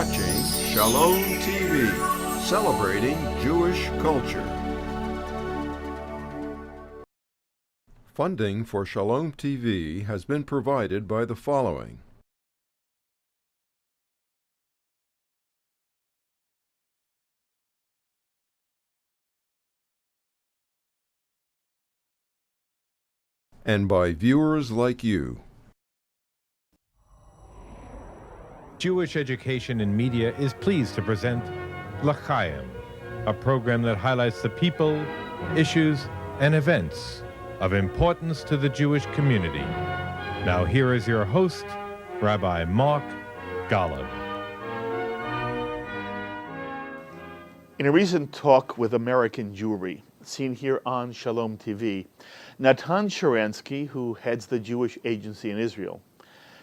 watching Shalom TV, celebrating Jewish culture. Funding for Shalom TV has been provided by the following. And by viewers like you. Jewish Education in Media is pleased to present Chayim, a program that highlights the people, issues, and events of importance to the Jewish community. Now here is your host, Rabbi Mark Golub. In a recent talk with American Jewry, seen here on Shalom TV, Natan Sharansky, who heads the Jewish Agency in Israel,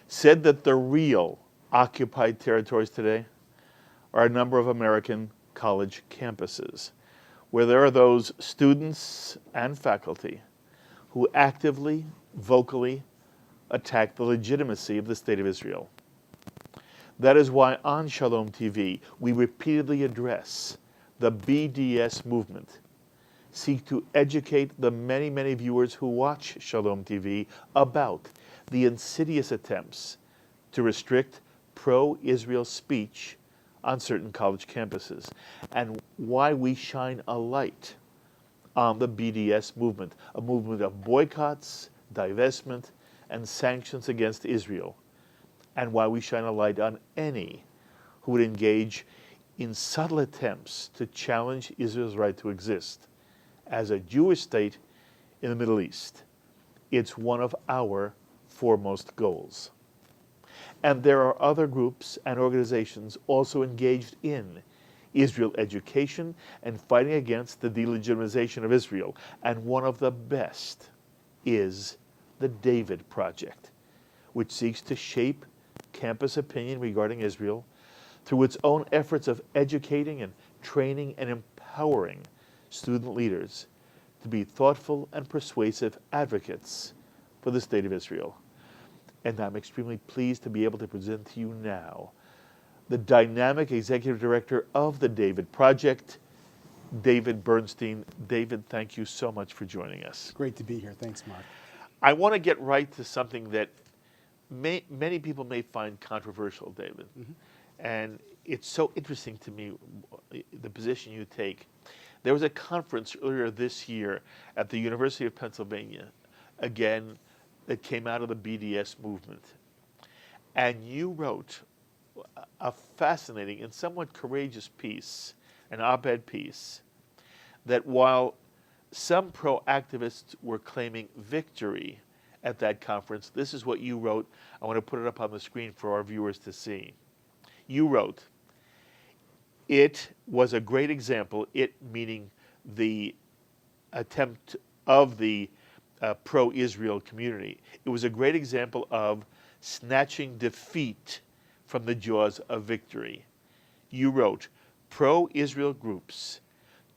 said that the real occupied territories today are a number of American college campuses, where there are those students and faculty who actively, vocally attack the legitimacy of the State of Israel. That is why on Shalom TV we repeatedly address the BDS movement, seek to educate the many, many viewers who watch Shalom TV about the insidious attempts to restrict pro-Israel speech on certain college campuses, and why we shine a light on the BDS movement, a movement of boycotts, divestment, and sanctions against Israel, and why we shine a light on any who would engage in subtle attempts to challenge Israel's right to exist as a Jewish state in the Middle East. It's one of our foremost goals. And there are other groups and organizations also engaged in Israel education and fighting against the delegitimization of Israel. And one of the best is the David Project, which seeks to shape campus opinion regarding Israel through its own efforts of educating and training and empowering student leaders to be thoughtful and persuasive advocates for the State of Israel. And I'm extremely pleased to be able to present to you now the dynamic executive director of the David Project, David Bernstein. David, thank you so much for joining us. Great to be here. Thanks, Mark. I want to get right to something that many people may find controversial, David. Mm-hmm. And it's so interesting to me, the position you take. There was a conference earlier this year at the University of Pennsylvania, again, that came out of the BDS movement. And you wrote a fascinating and somewhat courageous piece, an op-ed piece, that while some pro-activists were claiming victory at that conference, this is what you wrote. I want to put it up on the screen for our viewers to see. You wrote, "It was a great example," it meaning the attempt of the pro-Israel community. It was a great example of snatching defeat from the jaws of victory. You wrote, "Pro-Israel groups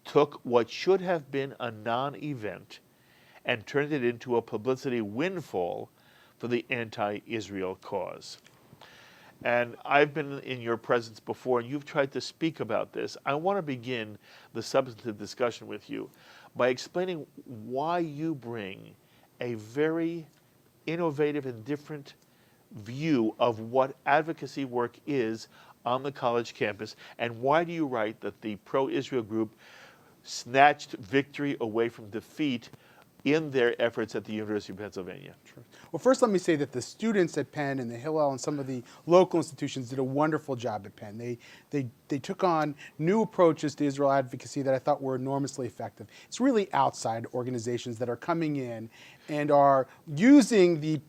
took what should have been a non-event and turned it into a publicity windfall for the anti-Israel cause." And I've been in your presence before, and you've tried to speak about this. I want to begin the substantive discussion with you by explaining why you bring a very innovative and different view of what advocacy work is on the college campus, and why do you write that the pro-Israel group snatched victory away from defeat in their efforts at the University of Pennsylvania? Sure. Well, first let me say that the students at Penn and the Hillel and some of the local institutions did a wonderful job at Penn. They took on new approaches to Israel advocacy that I thought were enormously effective. It's really outside organizations that are coming in and are using the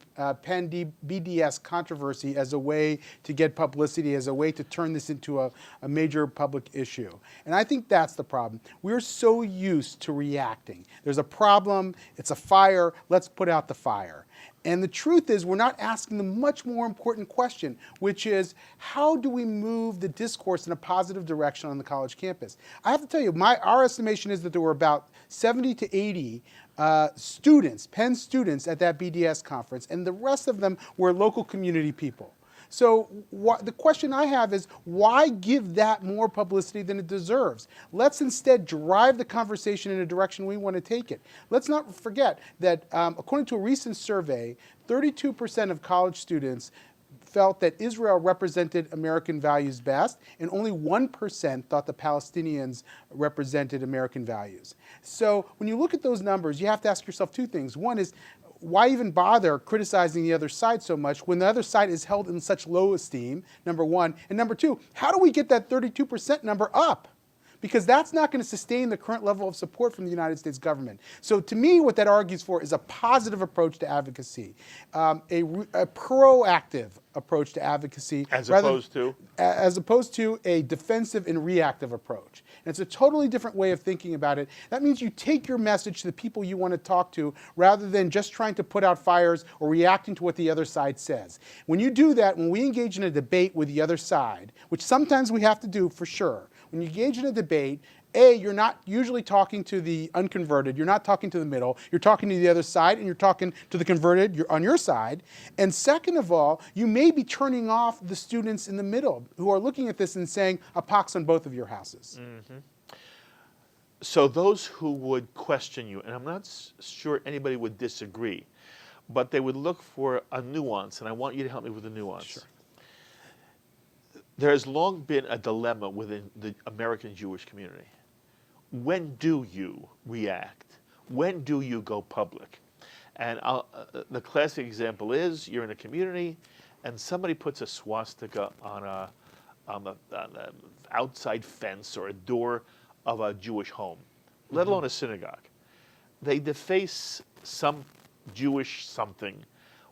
Penn BDS controversy as a way to get publicity, as a way to turn this into a major public issue. And I think that's the problem. We're so used to reacting. There's a problem, it's a fire, let's put out the fire. And the truth is, we're not asking the much more important question, which is, how do we move the discourse in a positive direction on the college campus? I have to tell you, our estimation is that there were about 70 to 80 students, Penn students at that BDS conference, and the rest of them were local community people. So the question I have is, why give that more publicity than it deserves? Let's instead drive the conversation in a direction we want to take it. Let's not forget that according to a recent survey, 32% of college students felt that Israel represented American values best, and only 1% thought the Palestinians represented American values. So when you look at those numbers, you have to ask yourself two things. One is, why even bother criticizing the other side so much when the other side is held in such low esteem, number one? And number two, how do we get that 32% number up? Because that's not going to sustain the current level of support from the United States government. So to me, what that argues for is a positive approach to advocacy, a proactive approach to advocacy. As opposed to a defensive and reactive approach. And it's a totally different way of thinking about it. That means you take your message to the people you want to talk to rather than just trying to put out fires or reacting to what the other side says. When you do that, when we engage in a debate with the other side, which sometimes we have to do for sure, when you engage in a debate, you're not usually talking to the unconverted, you're not talking to the middle, you're talking to the other side, and you're talking to the converted, you're on your side. And second of all, you may be turning off the students in the middle who are looking at this and saying, a pox on both of your houses. Mm-hmm. So those who would question you, and I'm not sure anybody would disagree, but they would look for a nuance, and I want you to help me with the nuance. Sure. There has long been a dilemma within the American Jewish community. When do you react? When do you go public? And the classic example is you're in a community and somebody puts a swastika on an outside fence or a door of a Jewish home, let alone a synagogue. They deface some Jewish something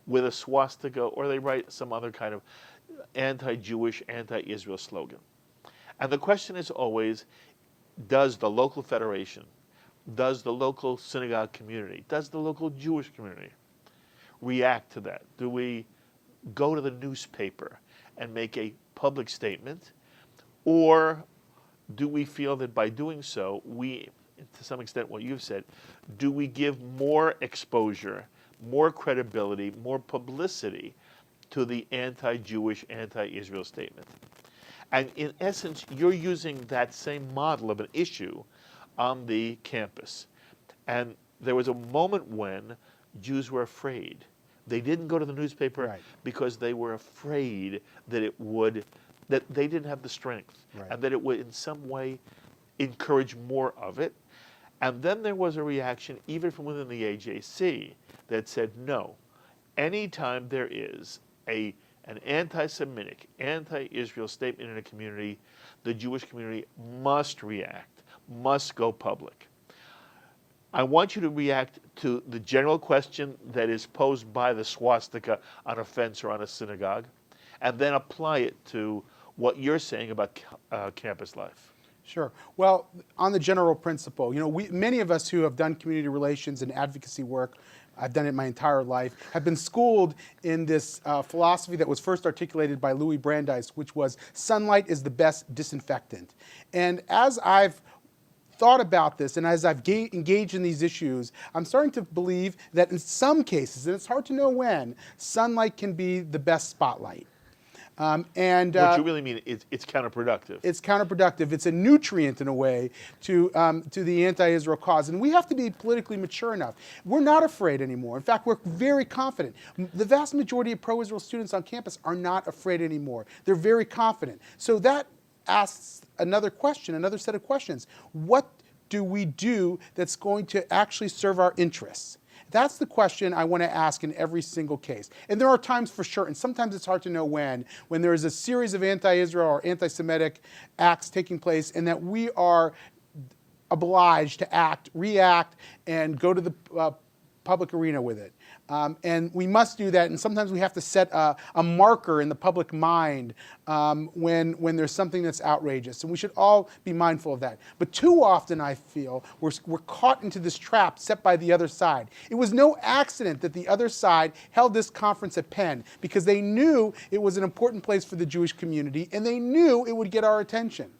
with a swastika, or they write some other kind of anti-Jewish, anti-Israel slogan. And the question is always, does the local federation, does the local synagogue community, does the local Jewish community react to that? Do we go to the newspaper and make a public statement? Or do we feel that by doing so, we, to some extent what you've said, do we give more exposure, more credibility, more publicity to the anti-Jewish, anti-Israel statement? And in essence, you're using that same model of an issue on the campus. And there was a moment when Jews were afraid. They didn't go to the newspaper because they were afraid that it would, that they didn't have the strength, and that it would in some way encourage more of it. And then there was a reaction, even from within the AJC, that said, no, anytime there is an anti-Semitic, anti-Israel statement in a community, the Jewish community must react, must go public. I want you to react to the general question that is posed by the swastika on a fence or on a synagogue, and then apply it to what you're saying about campus life. Sure. Well, on the general principle, many of us who have done community relations and advocacy work, I've done it my entire life, have been schooled in this philosophy that was first articulated by Louis Brandeis, which was sunlight is the best disinfectant. And as I've thought about this and as I've engaged in these issues, I'm starting to believe that in some cases, and it's hard to know when, sunlight can be the best spotlight. What you really mean, it's counterproductive. It's counterproductive. It's a nutrient, in a way, to the anti-Israel cause. And we have to be politically mature enough. We're not afraid anymore. In fact, we're very confident. The vast majority of pro-Israel students on campus are not afraid anymore. They're very confident. So that asks another question, another set of questions. What do we do that's going to actually serve our interests? That's the question I want to ask in every single case. And there are times for sure, and sometimes it's hard to know when there is a series of anti-Israel or anti-Semitic acts taking place, and that we are obliged to react, and go to the public arena with it. And we must do that, and sometimes we have to set a marker in the public mind when there's something that's outrageous, and we should all be mindful of that. But too often, I feel, we're caught into this trap set by the other side. It was no accident that the other side held this conference at Penn, because they knew it was an important place for the Jewish community, and they knew it would get our attention.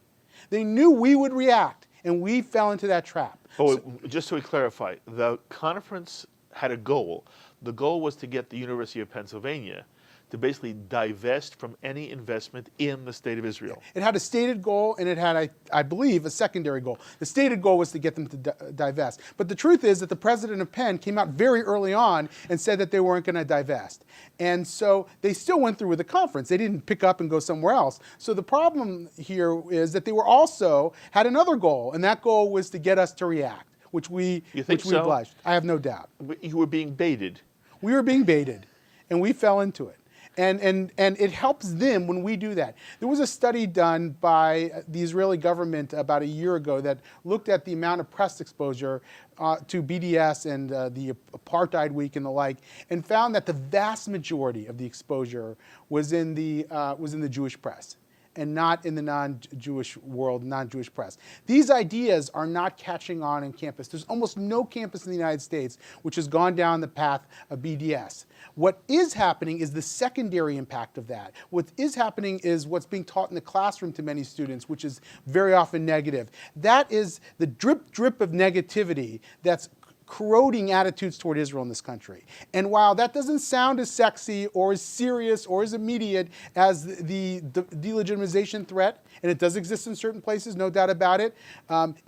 They knew we would react, and we fell into that trap. Oh, just to clarify, the conference had a goal. The goal was to get the University of Pennsylvania to basically divest from any investment in the state of Israel. It had a stated goal, and it had, I believe, a secondary goal. The stated goal was to get them to divest. But the truth is that the president of Penn came out very early on and said that they weren't going to divest. And so they still went through with the conference. They didn't pick up and go somewhere else. So the problem here is that they were also had another goal, and that goal was to get us to react, which we obliged. I have no doubt. You were being baited. We were being baited, and we fell into it. And it helps them when we do that. There was a study done by the Israeli government about a year ago that looked at the amount of press exposure to BDS and the Apartheid Week and the like, and found that the vast majority of the exposure was in the Jewish press, and not in the non-Jewish world, non-Jewish press. These ideas are not catching on campus. There's almost no campus in the United States which has gone down the path of BDS. What is happening is the secondary impact of that. What is happening is what's being taught in the classroom to many students, which is very often negative. That is the drip of negativity that's corroding attitudes toward Israel in this country. And while that doesn't sound as sexy or as serious or as immediate as the delegitimization threat, and it does exist in certain places, no doubt about it,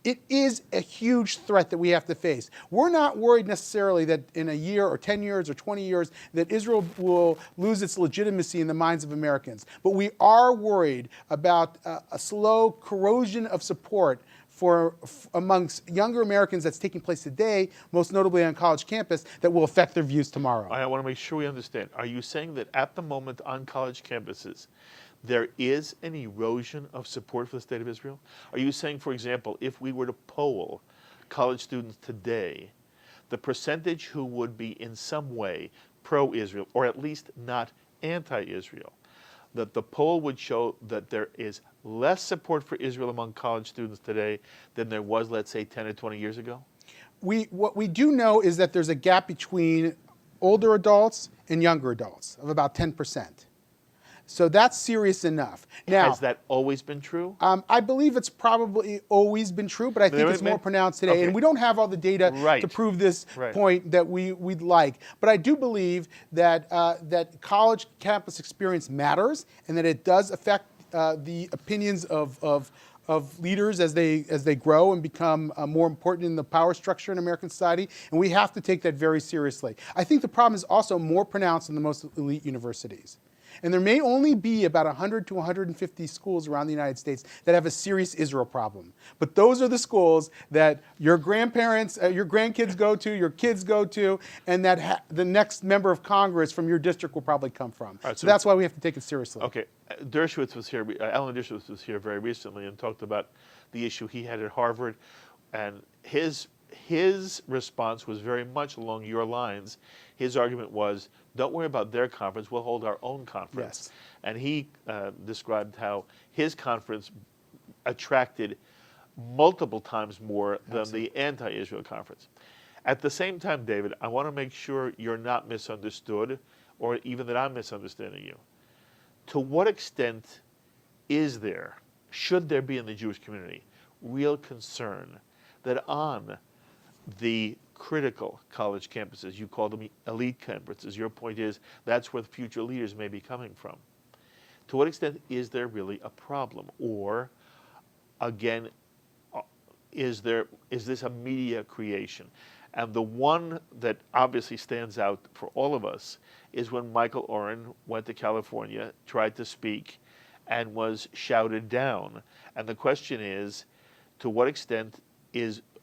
it is a huge threat that we have to face. We're not worried necessarily that in a year or 10 years or 20 years that Israel will lose its legitimacy in the minds of Americans. But we are worried about a slow corrosion of support amongst younger Americans that's taking place today, most notably on college campus, that will affect their views tomorrow. I want to make sure we understand. Are you saying that at the moment on college campuses, there is an erosion of support for the state of Israel? Are you saying, for example, if we were to poll college students today, the percentage who would be in some way pro-Israel, or at least not anti-Israel, that the poll would show that there is less support for Israel among college students today than there was, let's say, 10 or 20 years ago? What we do know is that there's a gap between older adults and younger adults of about 10%. So that's serious enough. Now, has that always been true? I believe it's probably always been true, but I think it's more pronounced today. Okay. And we don't have all the data to prove this point that we'd like. But I do believe that that college campus experience matters, and that it does affect the opinions of leaders as they grow and become more important in the power structure in American society, and we have to take that very seriously. I think the problem is also more pronounced in the most elite universities. And there may only be about 100 to 150 schools around the United States that have a serious Israel problem. But those are the schools that your grandparents, your grandkids go to, your kids go to, and that the next member of Congress from your district will probably come from. Right, so that's why we have to take it seriously. Okay. Dershowitz was here, Alan Dershowitz was here very recently and talked about the issue he had at Harvard, and his response was very much along your lines. His argument was, don't worry about their conference, we'll hold our own conference. Yes. And he described how his conference attracted multiple times more than the anti-Israel conference. At the same time, David, I want to make sure you're not misunderstood, or even that I'm misunderstanding you. To what extent should there be in the Jewish community, real concern that on the critical college campuses, you call them elite campuses, your point is that's where the future leaders may be coming from. To what extent is there really a problem? Or, again, is this a media creation? And the one that obviously stands out for all of us is when Michael Oren went to California, tried to speak, and was shouted down. And the question is, to what extent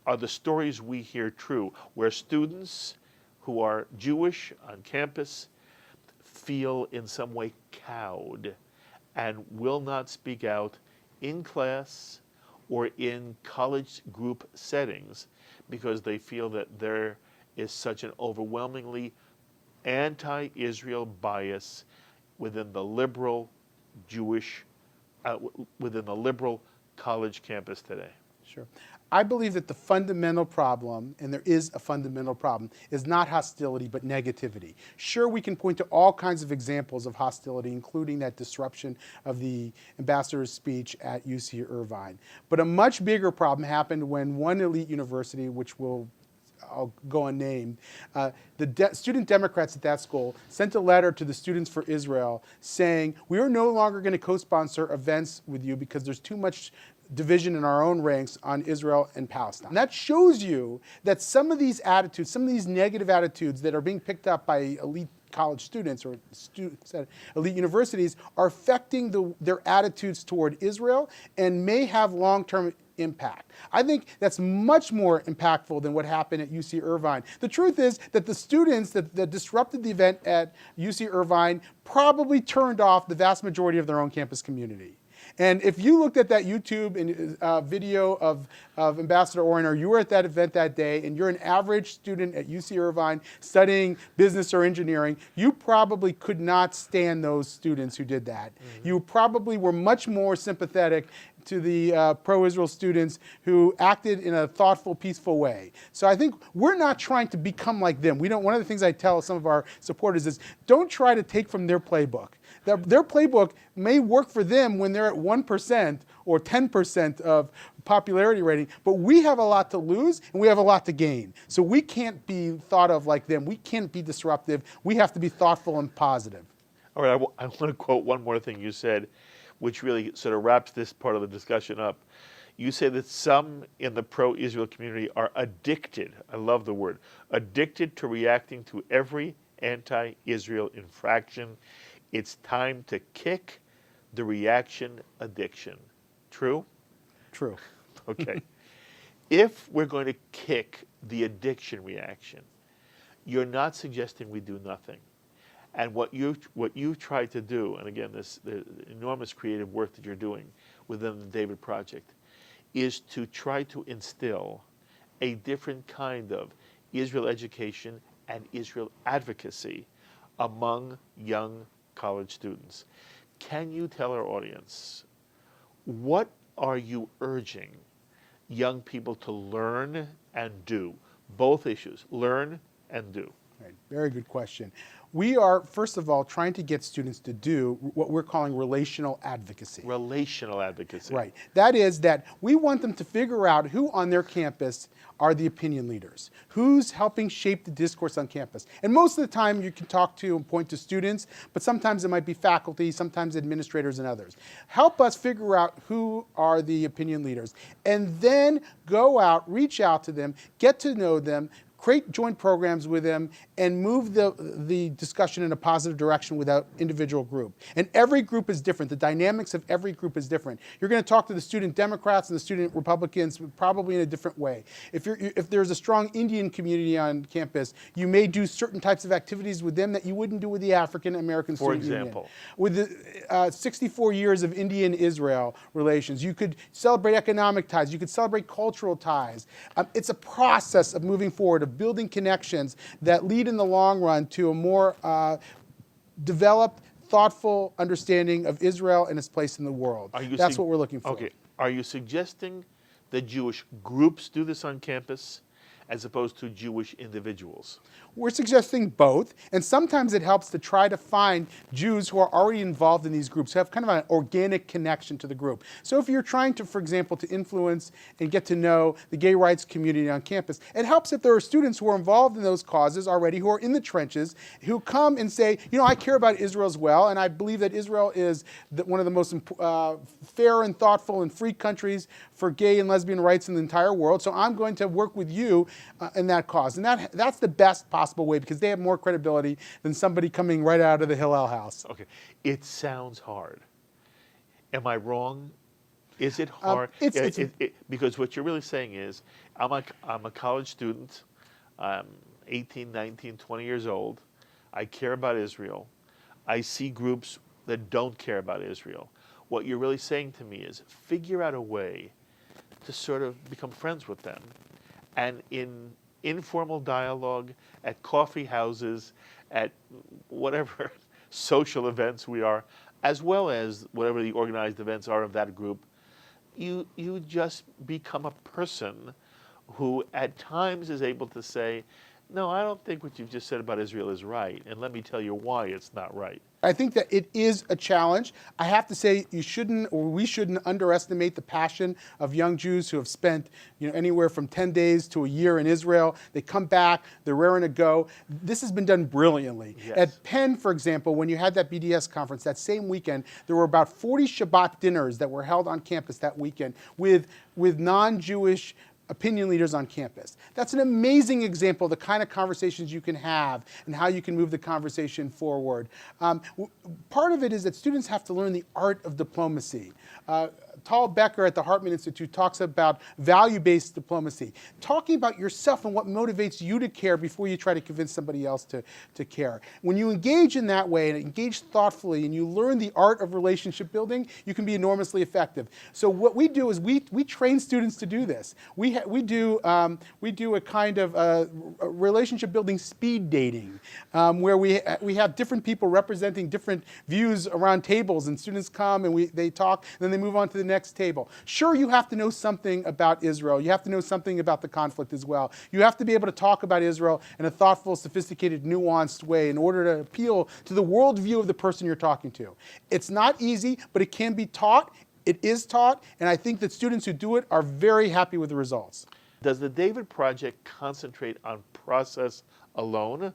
are the stories we hear true, where students who are Jewish on campus feel in some way cowed and will not speak out in class or in college group settings because they feel that there is such an overwhelmingly anti-Israel bias within the liberal Jewish, within the liberal college campus today? Sure. I believe that the fundamental problem, and there is a fundamental problem, is not hostility but negativity. Sure, we can point to all kinds of examples of hostility, including that disruption of the ambassador's speech at UC Irvine. But a much bigger problem happened when one elite university, which will I'll go unnamed. The student Democrats at that school sent a letter to the Students for Israel saying, we are no longer going to co-sponsor events with you because there's too much division in our own ranks on Israel and Palestine. And that shows you that some of these attitudes, some of these negative attitudes that are being picked up by elite college students or students at elite universities are affecting their attitudes toward Israel and may have long-term impact. I think that's much more impactful than what happened at UC Irvine. The truth is that the students that disrupted the event at UC Irvine probably turned off the vast majority of their own campus community. And if you looked at that YouTube video of Ambassador Orrin, or you were at that event that day, and you're an average student at UC Irvine studying business or engineering, you probably could not stand those students who did that. Mm-hmm. You probably were much more sympathetic to the pro-Israel students who acted in a thoughtful, peaceful way. So I think we're not trying to become like them. One of the things I tell some of our supporters is, don't try to take from their playbook. Their playbook may work for them when they're at 1% or 10% of popularity rating, but we have a lot to lose and we have a lot to gain. So we can't be thought of like them. We can't be disruptive. We have to be thoughtful and positive. All right, I want to quote one more thing you said, which really sort of wraps this part of the discussion up. You say that some in the pro-Israel community are addicted, I love the word, addicted to reacting to every anti-Israel infraction. It's time to kick the reaction addiction. True? True. Okay. If we're going to kick the addiction reaction, you're not suggesting we do nothing. And what you try to do, and again, the enormous creative work that you're doing within the David Project, is to try to instill a different kind of Israel education and Israel advocacy among young college students. Can you tell our audience, what are you urging young people to learn and do? Both issues, learn and do. Right. Very good question. We are, first of all, trying to get students to do what we're calling relational advocacy. Relational advocacy. Right. That is that we want them to figure out who on their campus are the opinion leaders, who's helping shape the discourse on campus. And most of the time you can talk to and point to students, but sometimes it might be faculty, sometimes administrators and others. Help us figure out who are the opinion leaders, and then go out, reach out to them, get to know them, create joint programs with them, and move the discussion in a positive direction with that individual group. And every group is different. The dynamics of every group is different. You're going to talk to the student Democrats and the student Republicans probably in a different way. If there's a strong Indian community on campus, you may do certain types of activities with them that you wouldn't do with the African American student union. For example? With the 64 years of Indian-Israel relations, you could celebrate economic ties. You could celebrate cultural ties. It's a process of moving forward, of building connections that lead in the long run to a more developed, thoughtful understanding of Israel and its place in the world. That's what we're looking for. Okay. Are you suggesting that Jewish groups do this on campus as opposed to Jewish individuals? We're suggesting both, and sometimes it helps to try to find Jews who are already involved in these groups, who have kind of an organic connection to the group. So if you're trying to, for example, to influence and get to know the gay rights community on campus, it helps if there are students who are involved in those causes already, who are in the trenches, who come and say, you know, I care about Israel as well, and I believe that Israel is one of the most fair and thoughtful and free countries for gay and lesbian rights in the entire world, so I'm going to work with you in that cause. And that's the best possible way, because they have more credibility than somebody coming right out of the Hillel house. Okay. It sounds hard. Am I wrong? Is it hard? Because what you're really saying is, I'm a college student, I'm 18, 19, 20 years old. I care about Israel. I see groups that don't care about Israel. What you're really saying to me is, figure out a way to sort of become friends with them. And in informal dialogue, at coffee houses, at whatever social events we are, as well as whatever the organized events are of that group, you just become a person who at times is able to say, no, I don't think what you've just said about Israel is right, and let me tell you why it's not right. I think that it is a challenge. I have to say we shouldn't underestimate the passion of young Jews who have spent anywhere from 10 days to a year in Israel. They come back, they're raring to go. This has been done brilliantly. Yes. At Penn, for example, when you had that BDS conference, that same weekend, there were about 40 Shabbat dinners that were held on campus that weekend with non-Jewish opinion leaders on campus. That's an amazing example of the kind of conversations you can have and how you can move the conversation forward. Part of it is that students have to learn the art of diplomacy. Tal Becker at the Hartman Institute talks about value-based diplomacy, talking about yourself and what motivates you to care before you try to convince somebody else to care. When you engage in that way and engage thoughtfully and you learn the art of relationship building, you can be enormously effective. So what we do is we train students to do this. We do a kind of a relationship building speed dating where we have different people representing different views around tables, and students come and they talk, and then they move on to the next table. Sure, you have to know something about Israel. You have to know something about the conflict as well. You have to be able to talk about Israel in a thoughtful, sophisticated, nuanced way in order to appeal to the worldview of the person you're talking to. It's not easy, but it can be taught. It is taught, and I think that students who do it are very happy with the results. Does the David Project concentrate on process alone,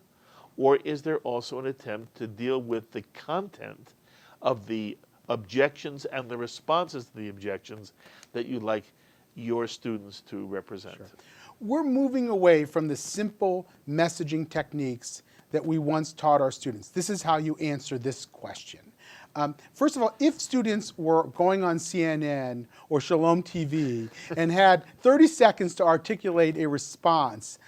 or is there also an attempt to deal with the content of the objections and the responses to the objections that you'd like your students to represent? Sure. We're moving away from the simple messaging techniques that we once taught our students. This is how you answer this question. First of all, if students were going on CNN or Shalom TV and had 30 seconds to articulate a response,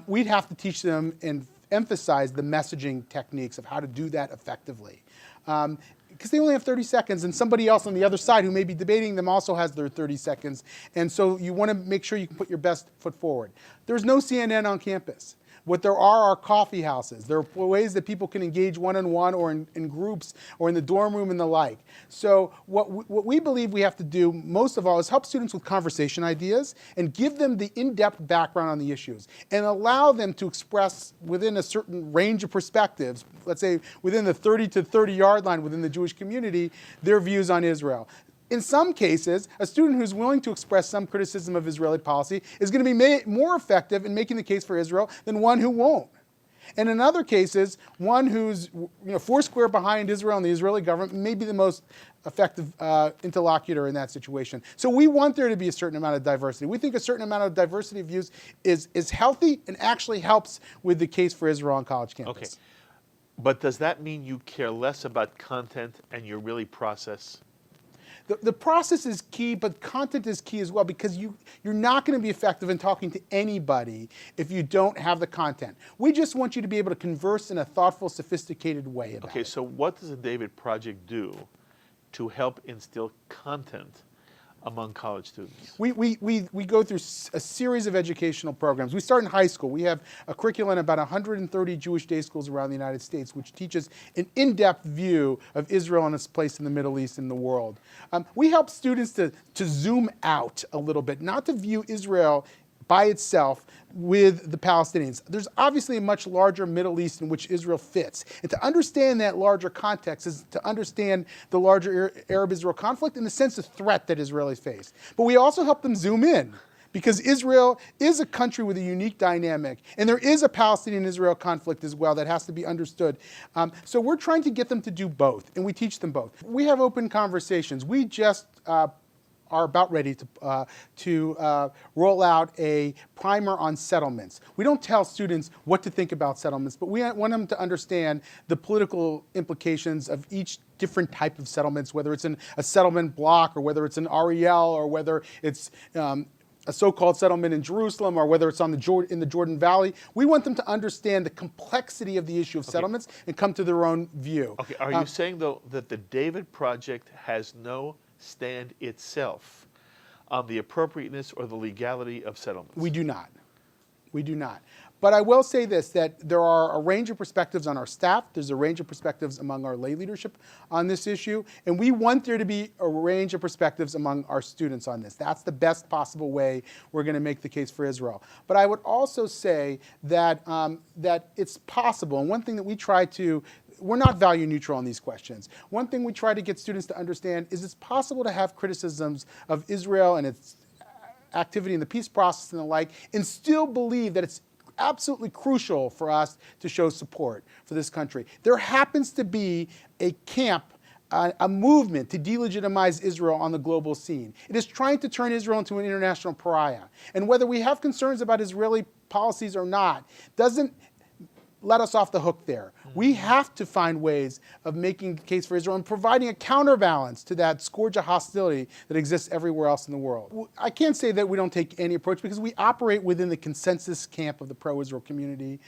we'd have to teach them and emphasize the messaging techniques of how to do that effectively. Because they only have 30 seconds, and somebody else on the other side who may be debating them also has their 30 seconds. And so you want to make sure you can put your best foot forward. There's no CNN on campus. What there are coffee houses. There are ways that people can engage one-on-one or in groups or in the dorm room and the like. So what we believe we have to do most of all is help students with conversation ideas and give them the in-depth background on the issues and allow them to express within a certain range of perspectives, let's say within the 30 to 30 yard line within the Jewish community, their views on Israel. In some cases, a student who's willing to express some criticism of Israeli policy is going to be more effective in making the case for Israel than one who won't. And in other cases, one who's foursquare behind Israel and the Israeli government may be the most effective interlocutor in that situation. So we want there to be a certain amount of diversity. We think a certain amount of diversity of views is healthy and actually helps with the case for Israel on college campus. Okay. But does that mean you care less about content and you're really process? The process is key, but content is key as well, because you're not going to be effective in talking to anybody if you don't have the content. We just want you to be able to converse in a thoughtful, sophisticated way about it. Okay, so what does the David Project do to help instill content among college students? We go through a series of educational programs. We start in high school. We have a curriculum in about 130 Jewish day schools around the United States, which teaches an in-depth view of Israel and its place in the Middle East and the world. We help students to zoom out a little bit, not to view Israel by itself with the Palestinians. There's obviously a much larger Middle East in which Israel fits. And to understand that larger context is to understand the larger Arab-Israel conflict and the sense of threat that Israelis face. But we also help them zoom in, because Israel is a country with a unique dynamic, and there is a Palestinian-Israel conflict as well that has to be understood. So we're trying to get them to do both, and we teach them both. We have open conversations. We just are about ready to roll out a primer on settlements. We don't tell students what to think about settlements, but we want them to understand the political implications of each different type of settlements, whether it's a settlement block or whether it's an Ariel or whether it's a so-called settlement in Jerusalem or whether it's in the Jordan Valley. We want them to understand the complexity of the issue of settlements and come to their own view. Okay, are you saying, though, that the David Project has no stand itself on the appropriateness or the legality of settlements? We do not. We do not. But I will say this, that there are a range of perspectives on our staff. There's a range of perspectives among our lay leadership on this issue. And we want there to be a range of perspectives among our students on this. That's the best possible way we're going to make the case for Israel. But I would also say that, that it's possible. And one thing that we try to we're not value neutral on these questions. One thing we try to get students to understand is it's possible to have criticisms of Israel and its activity in the peace process and the like, and still believe that it's absolutely crucial for us to show support for this country. There happens to be a camp, a movement to delegitimize Israel on the global scene. It is trying to turn Israel into an international pariah. And whether we have concerns about Israeli policies or not, doesn't let us off the hook there. We have to find ways of making the case for Israel and providing a counterbalance to that scourge of hostility that exists everywhere else in the world. I can't say that we don't take any approach because we operate within the consensus camp of the pro-Israel community.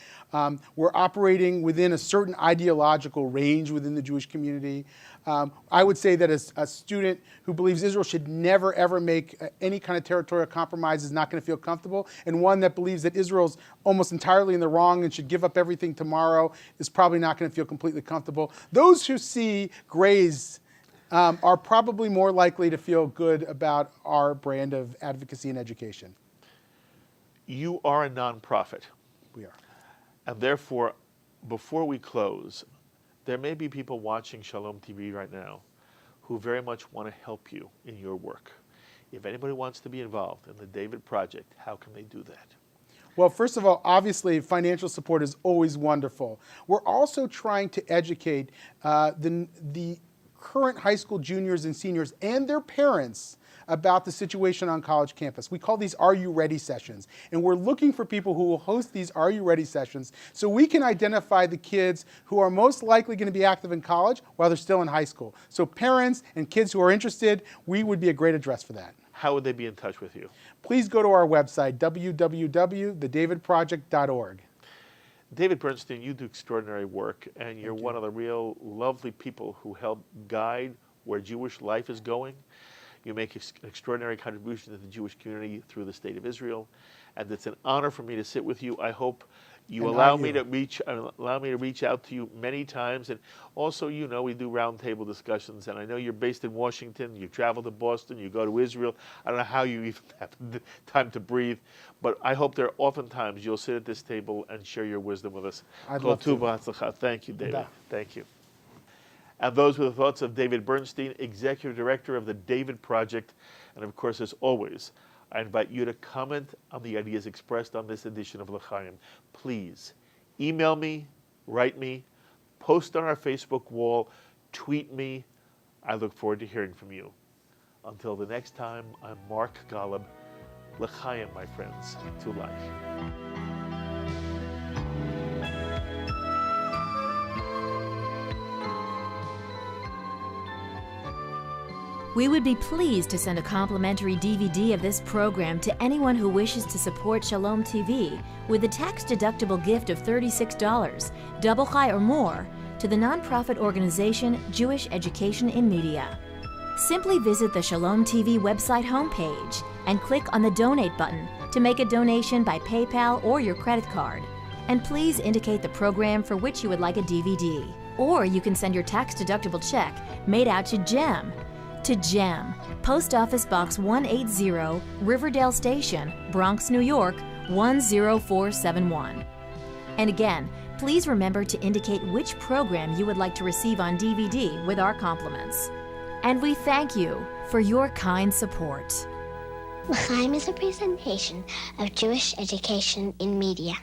We're operating within a certain ideological range within the Jewish community. I would say that as a student who believes Israel should never, ever make any kind of territorial compromise is not going to feel comfortable, and one that believes that Israel's almost entirely in the wrong and should give up everything tomorrow is probably not going to feel completely comfortable. Those who see grays are probably more likely to feel good about our brand of advocacy and education. You are a nonprofit. We are. And therefore, before we close, there may be people watching Shalom TV right now who very much want to help you in your work. If anybody wants to be involved in the David Project, how can they do that? Well, first of all, obviously, financial support is always wonderful. We're also trying to educate the current high school juniors and seniors and their parents about the situation on college campus. We call these Are You Ready sessions. And we're looking for people who will host these Are You Ready sessions so we can identify the kids who are most likely going to be active in college while they're still in high school. So parents and kids who are interested, we would be a great address for that. How would they be in touch with you? Please go to our website, www.thedavidproject.org. David Bernstein, you do extraordinary work, and you're one of the real lovely people who help guide where Jewish life is going. You make an extraordinary contribution to the Jewish community through the State of Israel, and it's an honor for me to sit with you. I hope you allow me to reach out to you many times, and also, you know, we do roundtable discussions, and I know you're based in Washington. You travel to Boston. You go to Israel. I don't know how you even have time to breathe, but I hope there are oftentimes you'll sit at this table and share your wisdom with us. I'd love to. Thank you, David. Thank you. And those were the thoughts of David Bernstein, Executive Director of the David Project. And of course, as always, I invite you to comment on the ideas expressed on this edition of L'Chaim. Please email me, write me, post on our Facebook wall, tweet me. I look forward to hearing from you. Until the next time, I'm Mark Golub. L'Chaim, my friends, to life. We would be pleased to send a complimentary DVD of this program to anyone who wishes to support Shalom TV with a tax-deductible gift of $36, double high or more, to the nonprofit organization Jewish Education in Media. Simply visit the Shalom TV website homepage and click on the Donate button to make a donation by PayPal or your credit card. And please indicate the program for which you would like a DVD. Or you can send your tax-deductible check made out to GEM, Post Office Box 180, Riverdale Station, Bronx, New York, 10471. And again, please remember to indicate which program you would like to receive on DVD with our compliments. And we thank you for your kind support. L'Chaim is a presentation of Jewish Education in Media.